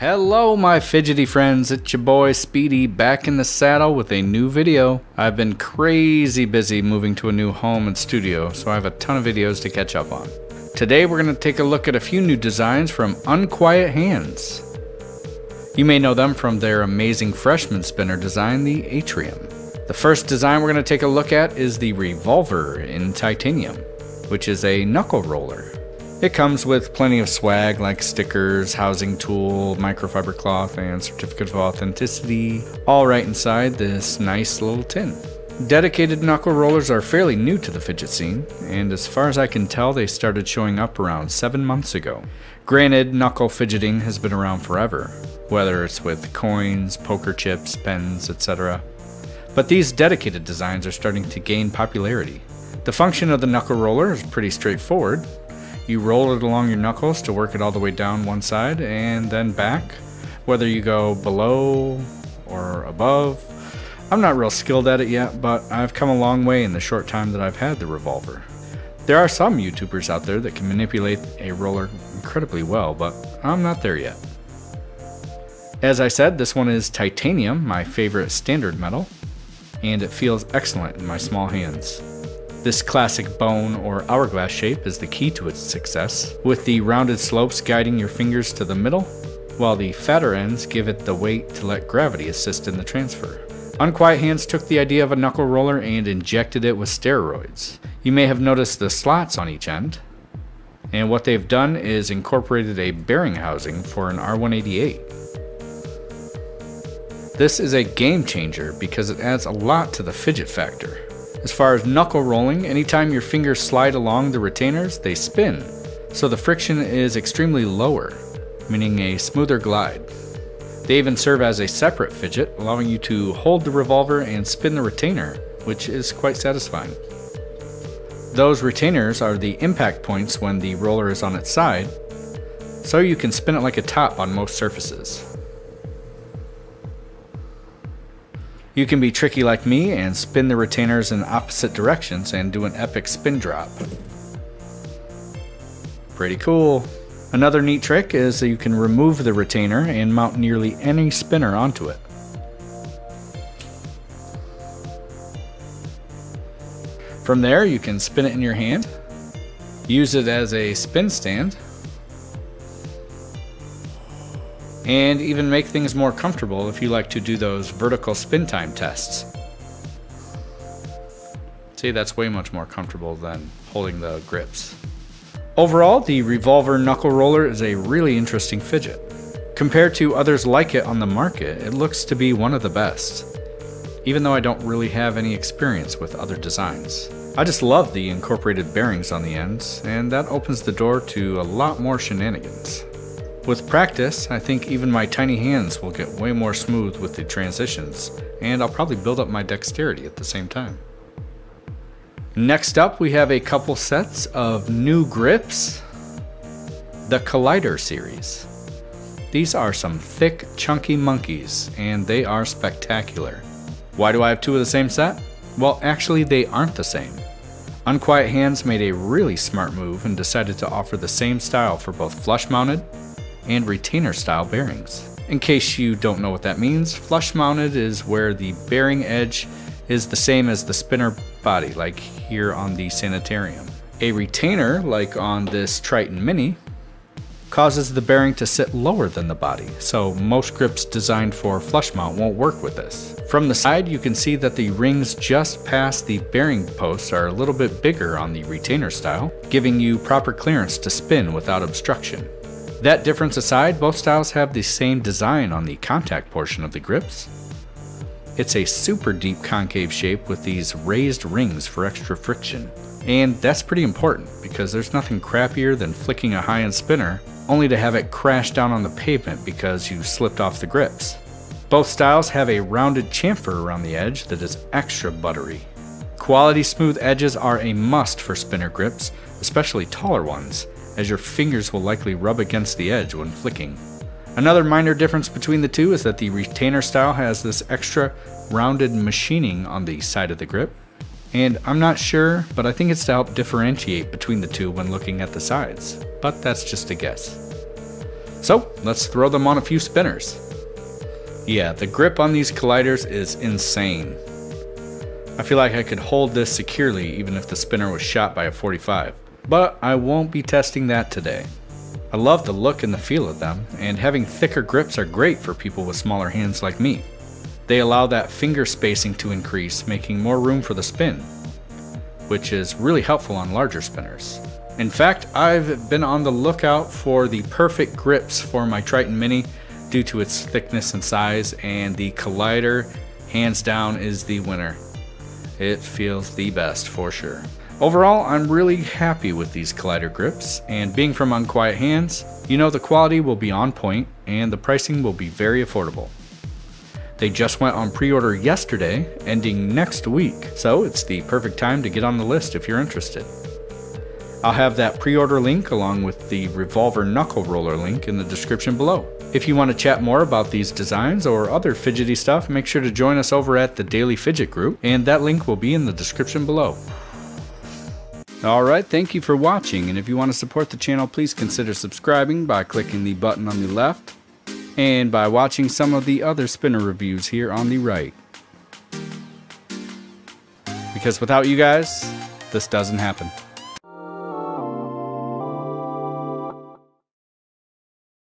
Hello my fidgety friends, it's your boy Speedy back in the saddle with a new video. I've been crazy busy moving to a new home and studio, so I have a ton of videos to catch up on. Today we're going to take a look at a few new designs from Unquiet Hands. You may know them from their amazing freshman spinner design, the Atrium. The first design we're going to take a look at is the Revolver in titanium, which is a knuckle roller. It comes with plenty of swag like stickers, housing tool, microfiber cloth, and certificate of authenticity, all right inside this nice little tin. Dedicated knuckle rollers are fairly new to the fidget scene, and as far as I can tell they started showing up around 7 months ago. Granted, knuckle fidgeting has been around forever, whether it's with coins, poker chips, pens, etc. But these dedicated designs are starting to gain popularity. The function of the knuckle roller is pretty straightforward. You roll it along your knuckles to work it all the way down one side and then back, whether you go below or above. I'm not real skilled at it yet, but I've come a long way in the short time that I've had the Revolver. There are some YouTubers out there that can manipulate a roller incredibly well, but I'm not there yet. As I said, this one is titanium, my favorite standard metal, and it feels excellent in my small hands. This classic bone or hourglass shape is the key to its success, with the rounded slopes guiding your fingers to the middle, while the fatter ends give it the weight to let gravity assist in the transfer. Unquiet Hands took the idea of a knuckle roller and injected it with steroids. You may have noticed the slots on each end, and what they've done is incorporated a bearing housing for an R188. This is a game changer because it adds a lot to the fidget factor. As far as knuckle rolling, anytime your fingers slide along the retainers, they spin, so the friction is extremely lower, meaning a smoother glide. They even serve as a separate fidget, allowing you to hold the revolver and spin the retainer, which is quite satisfying. Those retainers are the impact points when the roller is on its side, so you can spin it like a top on most surfaces. You can be tricky like me and spin the retainers in opposite directions and do an epic spin drop. Pretty cool. Another neat trick is that you can remove the retainer and mount nearly any spinner onto it. From there you can spin it in your hand, use it as a spin stand, and even make things more comfortable if you like to do those vertical spin time tests. See, that's way much more comfortable than holding the grips. Overall, the Revolver Knuckle Roller is a really interesting fidget. Compared to others like it on the market, it looks to be one of the best, even though I don't really have any experience with other designs. I just love the incorporated bearings on the ends, and that opens the door to a lot more shenanigans. With practice, I think even my tiny hands will get way more smooth with the transitions, and I'll probably build up my dexterity at the same time. Next up, we have a couple sets of new grips. The Collider series. These are some thick, chunky monkeys, and they are spectacular. Why do I have two of the same set? Well, actually they aren't the same. Unquiet Hands made a really smart move and decided to offer the same style for both flush-mounted and retainer style bearings. In case you don't know what that means, flush mounted is where the bearing edge is the same as the spinner body, like here on the Sanitarium. A retainer, like on this Triton Mini, causes the bearing to sit lower than the body, so most grips designed for flush mount won't work with this. From the side you can see that the rings just past the bearing posts are a little bit bigger on the retainer style, giving you proper clearance to spin without obstruction. That difference aside, both styles have the same design on the contact portion of the grips. It's a super deep concave shape with these raised rings for extra friction. And that's pretty important because there's nothing crappier than flicking a high-end spinner only to have it crash down on the pavement because you slipped off the grips. Both styles have a rounded chamfer around the edge that is extra buttery. Quality smooth edges are a must for spinner grips, especially taller ones, as your fingers will likely rub against the edge when flicking. Another minor difference between the two is that the retainer style has this extra rounded machining on the side of the grip, and I'm not sure, but I think it's to help differentiate between the two when looking at the sides, but that's just a guess. So let's throw them on a few spinners. Yeah, the grip on these colliders is insane. I feel like I could hold this securely even if the spinner was shot by a 45. But I won't be testing that today. I love the look and the feel of them, and having thicker grips are great for people with smaller hands like me. They allow that finger spacing to increase, making more room for the spin, which is really helpful on larger spinners. In fact, I've been on the lookout for the perfect grips for my Triton Mini due to its thickness and size, and the Collider, hands down, is the winner. It feels the best for sure. Overall, I'm really happy with these Collider grips, and being from Unquiet hands, you know the quality will be on point and the pricing will be very affordable. They just went on pre-order yesterday, ending next week, so it's the perfect time to get on the list if you're interested. I'll have that pre-order link along with the Revolver Knuckle roller link in the description below. If you want to chat more about these designs or other fidgety stuff, make sure to join us over at the Daily Fidget group, and that link will be in the description below. Alright, thank you for watching, and if you want to support the channel, please consider subscribing by clicking the button on the left, and by watching some of the other spinner reviews here on the right. Because without you guys, this doesn't happen.